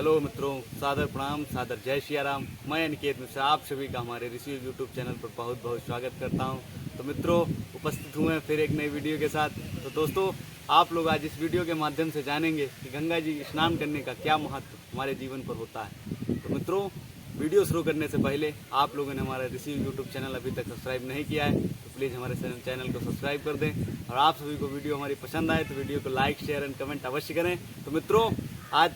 Hello मित्रों, सादर प्रणाम, सादर जय सिया राम। मैं अनिकेत मिश्रा आप सभी का हमारे ऋषि यूट्यूब चैनल पर बहुत बहुत स्वागत करता हूं। तो मित्रों, उपस्थित हुए हैं फिर एक नई वीडियो के साथ। तो दोस्तों, आप लोग आज इस वीडियो के माध्यम से जानेंगे कि गंगा जी स्नान करने का क्या महत्व हमारे जीवन पर होता है। तो मित्रों, वीडियो शुरू करने से पहले आप लोगों ने हमारा ऋषि यूट्यूब चैनल अभी तक सब्सक्राइब नहीं किया है तो प्लीज़ हमारे चैनल को सब्सक्राइब कर दें। और आप सभी को वीडियो हमारी पसंद आए तो वीडियो को लाइक, शेयर एंड कमेंट अवश्य करें। तो मित्रों, आज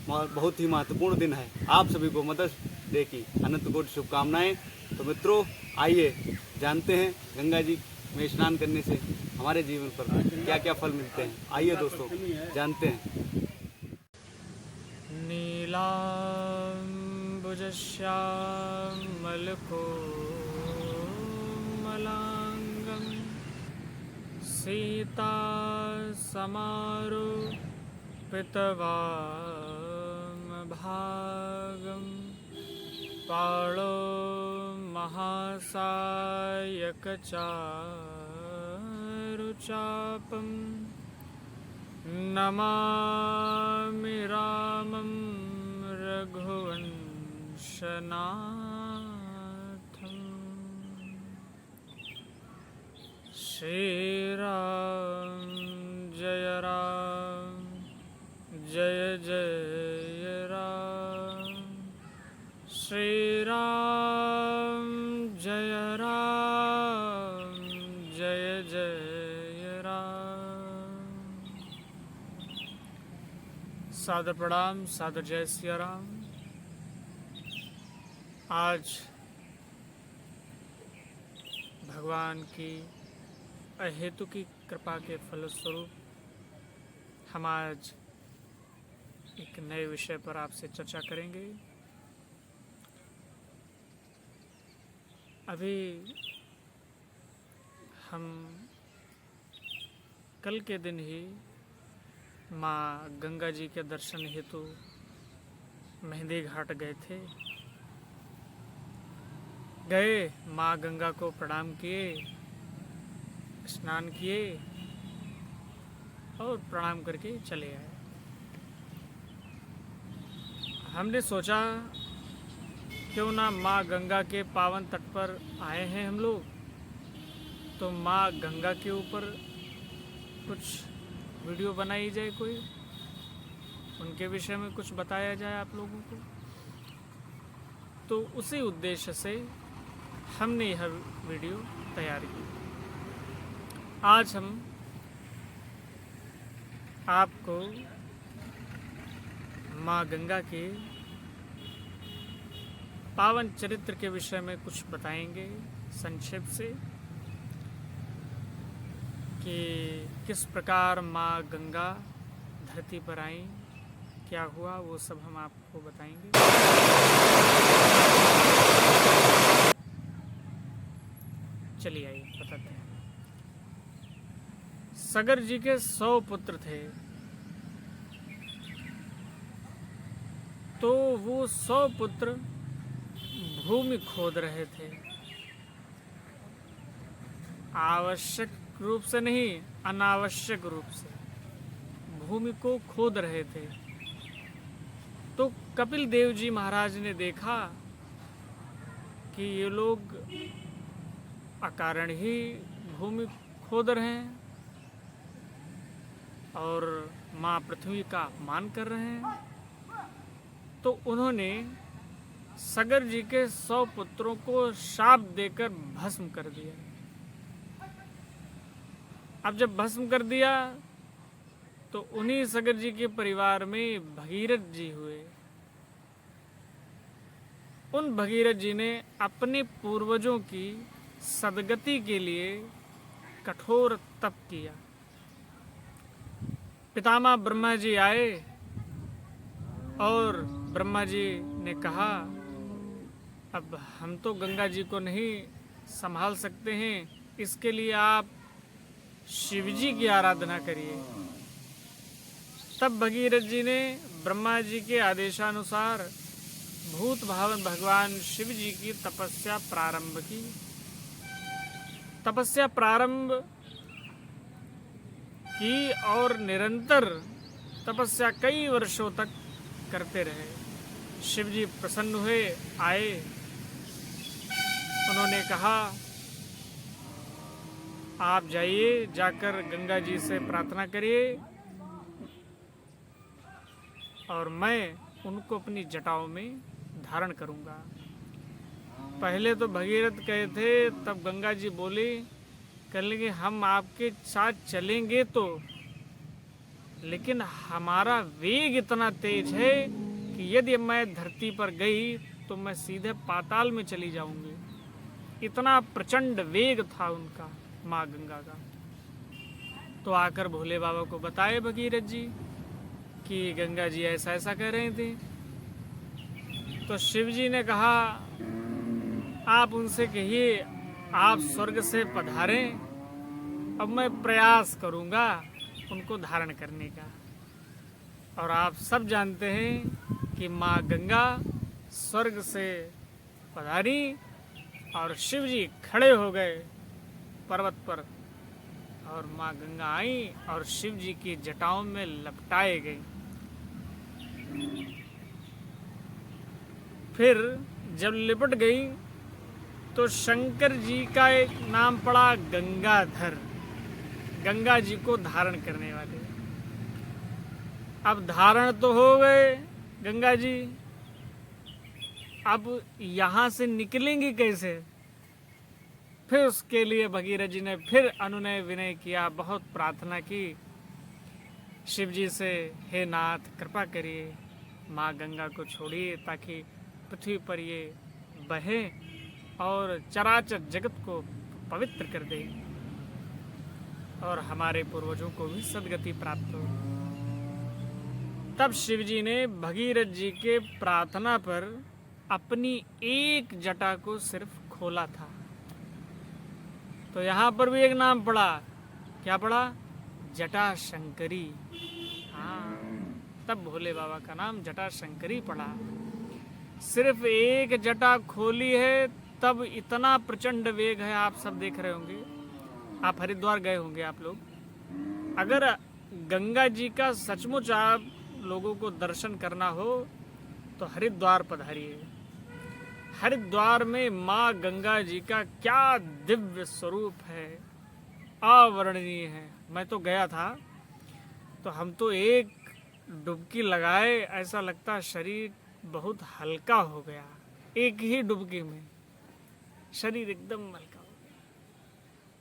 बहुत ही महत्वपूर्ण दिन है। आप सभी को मदर्स डे की अनंत कोटि शुभकामनाएं। तो मित्रों, आइए जानते हैं गंगा जी में स्नान करने से हमारे जीवन पर क्या क्या फल मिलते हैं। आइए दोस्तों, जानते हैं। नीलाम्बुजश्यामलकोमलाङ्गं सीता समारोपितवामभागं पाणो महासायकचारुचापं नमामि रामं रघुवंशनाथम्। श्रीराम जय राम, जय जय राम। श्रीराम जय राम, जय जय राम। सादर प्रणाम, सादर जय सिया राम। आज भगवान की अहेतु की कृपा के फलस्वरूप हम आज एक नए विषय पर आपसे चर्चा करेंगे। अभी हम कल के दिन ही माँ गंगा जी के दर्शन हेतु मेहंदी घाट गए। माँ गंगा को प्रणाम किए, स्नान किए और प्रणाम करके चले आए। हमने सोचा क्यों ना माँ गंगा के पावन तट पर आए हैं हम लोग, तो माँ गंगा के ऊपर कुछ वीडियो बनाई जाए, कोई उनके विषय में कुछ बताया जाए आप लोगों को। तो उसी उद्देश्य से हमने यह वीडियो तैयार की। आज हम आपको माँ गंगा के पावन चरित्र के विषय में कुछ बताएंगे संक्षेप से, कि किस प्रकार माँ गंगा धरती पर आई, क्या हुआ, वो सब हम आपको बताएंगे। चलिए आइए बताते हैं। सगर जी के 100 पुत्र थे, तो वो 100 पुत्र भूमि खोद रहे थे। आवश्यक रूप से नहीं, अनावश्यक रूप से भूमि को खोद रहे थे। तो कपिल देव जी महाराज ने देखा कि ये लोग अकारण ही भूमि खोद रहे हैं और माँ पृथ्वी का अपमान कर रहे हैं। तो उन्होंने सगर जी के 100 पुत्रों को शाप देकर भस्म कर दिया। अब जब भस्म कर दिया तो उन्हीं सगर जी के परिवार में भगीरथ जी हुए। उन भगीरथ जी ने अपने पूर्वजों की सदगति के लिए कठोर तप किया। पितामह ब्रह्मा जी आए और ब्रह्मा जी ने कहा, अब हम तो गंगा जी को नहीं संभाल सकते हैं, इसके लिए आप शिव जी की आराधना करिए। तब भगीरथ जी ने ब्रह्मा जी के आदेशानुसार भूत भावन भगवान शिव जी की तपस्या प्रारंभ की। तपस्या प्रारंभ की और निरंतर तपस्या कई वर्षों तक करते रहे। शिव जी प्रसन्न हुए, आए, उन्होंने कहा आप जाइए, जाकर गंगा जी से प्रार्थना करिए और मैं उनको अपनी जटाओं में धारण करूंगा। पहले तो भगीरथ कहे थे, तब गंगा जी बोली, कह लेंगे हम आपके साथ चलेंगे तो, लेकिन हमारा वेग इतना तेज है कि यदि मैं धरती पर गई तो मैं सीधे पाताल में चली जाऊंगी। इतना प्रचंड वेग था उनका, माँ गंगा का। तो आकर भोले बाबा को बताए भगीरथ जी कि गंगा जी ऐसा ऐसा कह रहे थे। तो शिव जी ने कहा आप उनसे कहिए आप स्वर्ग से पधारें, अब मैं प्रयास करूंगा उनको धारण करने का। और आप सब जानते हैं कि माँ गंगा स्वर्ग से पधारी और शिव जी खड़े हो गए पर्वत पर, और माँ गंगा आई और शिव जी की जटाओं में लपटाए गई। फिर जब लिपट गई तो शंकर जी का एक नाम पड़ा गंगाधर, गंगा जी को धारण करने वाले। अब धारण तो हो गए गंगा जी, अब यहाँ से निकलेंगी कैसे? फिर उसके लिए भगीरथ जी ने फिर अनुनय विनय किया, बहुत प्रार्थना की शिव जी से, हे नाथ कृपा करिए, माँ गंगा को छोड़िए ताकि पृथ्वी पर ये बहे और चराचर जगत को पवित्र कर दे और हमारे पूर्वजों को भी सदगति प्राप्त हो। तब शिव जी ने भगीरथ जी के प्रार्थना पर अपनी एक जटा को सिर्फ खोला था। तो यहाँ पर भी एक नाम पड़ा, क्या पड़ा? जटा शंकरी। हाँ, तब भोले बाबा का नाम जटा शंकरी पड़ा। सिर्फ एक जटा खोली है, तब इतना प्रचंड वेग है, आप सब देख रहे होंगे। आप हरिद्वार गए होंगे आप लोग। अगर गंगा जी का सचमुच आप लोगों को दर्शन करना हो तो हरिद्वार पधारिए। हरिद्वार में माँ गंगा जी का क्या दिव्य स्वरूप है, अवर्णनीय है। मैं तो गया था तो हम तो एक डुबकी लगाए, ऐसा लगता शरीर बहुत हल्का हो गया। एक ही डुबकी में शरीर एकदम हल्का हो गया,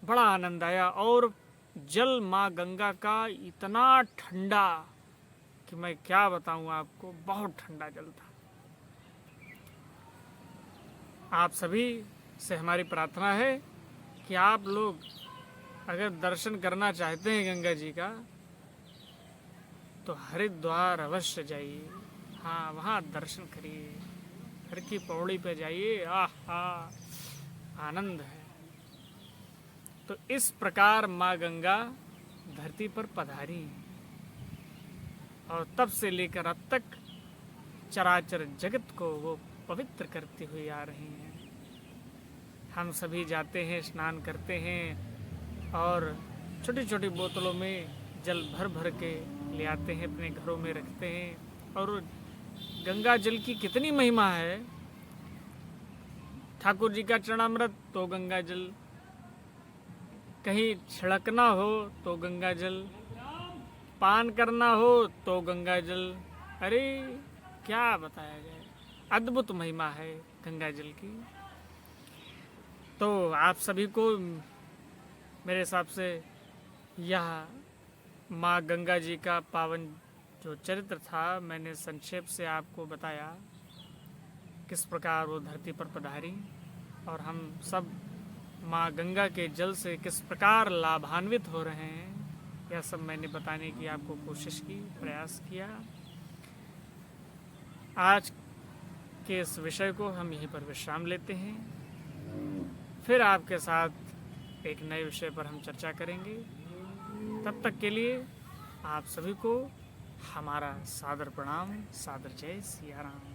बड़ा आनंद आया। और जल माँ गंगा का इतना ठंडा कि मैं क्या बताऊं आपको, बहुत ठंडा जल था। आप सभी से हमारी प्रार्थना है कि आप लोग अगर दर्शन करना चाहते हैं गंगा जी का तो हरिद्वार अवश्य जाइए। हाँ, वहाँ दर्शन करिए, हर की पौड़ी पे जाइए, आहा आनंद है। तो इस प्रकार माँ गंगा धरती पर पधारी और तब से लेकर अब तक चराचर जगत को वो पवित्र करती हुई आ रही हैं। हम सभी जाते हैं, स्नान करते हैं और छोटी छोटी बोतलों में जल भर भर के ले आते हैं, अपने घरों में रखते हैं। और गंगा जल की कितनी महिमा है। ठाकुर जी का चरणामृत तो गंगा जल, कहीं छिड़कना हो तो गंगा जल, पान करना हो तो गंगा जल। अरे क्या बताया जाए, अद्भुत महिमा है गंगा जल की। तो आप सभी को मेरे हिसाब से यह माँ गंगा जी का पावन जो चरित्र था, मैंने संक्षेप से आपको बताया किस प्रकार वो धरती पर पधारी और हम सब माँ गंगा के जल से किस प्रकार लाभान्वित हो रहे हैं, यह सब मैंने बताने की आपको कोशिश की, प्रयास किया। आज के इस विषय को हम यहीं पर विश्राम लेते हैं, फिर आपके साथ एक नए विषय पर हम चर्चा करेंगे। तब तक के लिए आप सभी को हमारा सादर प्रणाम, सादर जय सिया राम।